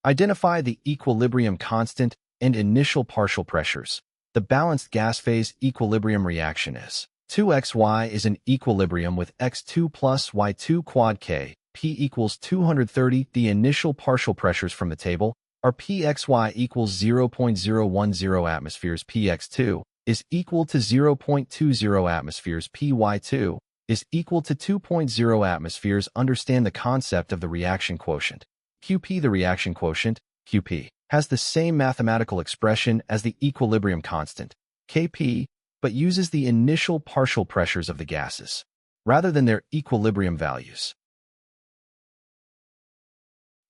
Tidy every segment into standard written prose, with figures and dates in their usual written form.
Identify the equilibrium constant and initial partial pressures. The balanced gas phase equilibrium reaction is 2xy is in equilibrium with x2 plus y2 quad k, P equals 230. The initial partial pressures from the table are Pxy equals 0.010 atmospheres, Px2 is equal to 0.20 atmospheres, Py2 is equal to 2.0 atmospheres. Understand the concept of the reaction quotient. Qp, the reaction quotient, Qp, has the same mathematical expression as the equilibrium constant, Kp, but uses the initial partial pressures of the gases, rather than their equilibrium values.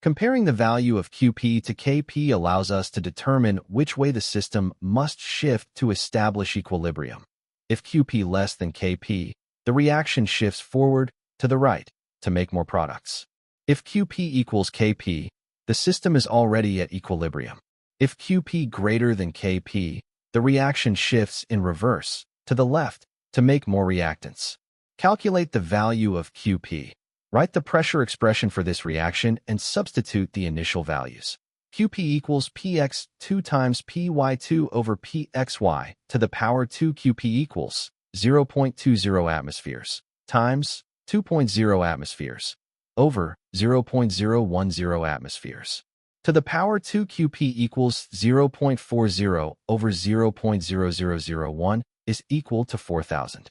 Comparing the value of Qp to Kp allows us to determine which way the system must shift to establish equilibrium. If Qp less than Kp, the reaction shifts forward to the right to make more products. If Qp equals Kp, the system is already at equilibrium. If Qp greater than Kp, the reaction shifts in reverse to the left to make more reactants. Calculate the value of Qp. Write the pressure expression for this reaction and substitute the initial values. Qp equals Px2 times Py2 over Pxy to the power 2. Qp equals 0.20 atmospheres times 2.0 atmospheres over 0.010 atmospheres to the power 2. Qp equals 0.40 over 0.0001 is equal to 4,000.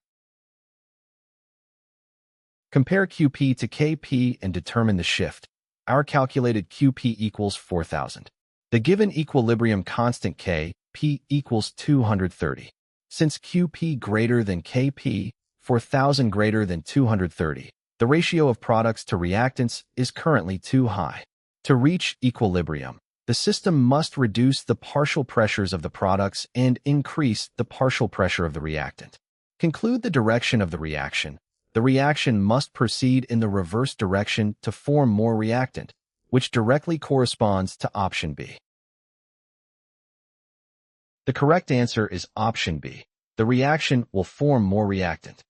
Compare Qp to Kp and determine the shift. Our calculated Qp equals 4,000. The given equilibrium constant K, P equals 230. Since Qp greater than Kp, 4,000 greater than 230, the ratio of products to reactants is currently too high. To reach equilibrium, the system must reduce the partial pressures of the products and increase the partial pressure of the reactant. Conclude the direction of the reaction. The reaction must proceed in the reverse direction to form more reactant, which directly corresponds to option B. The correct answer is option B. The reaction will form more reactant.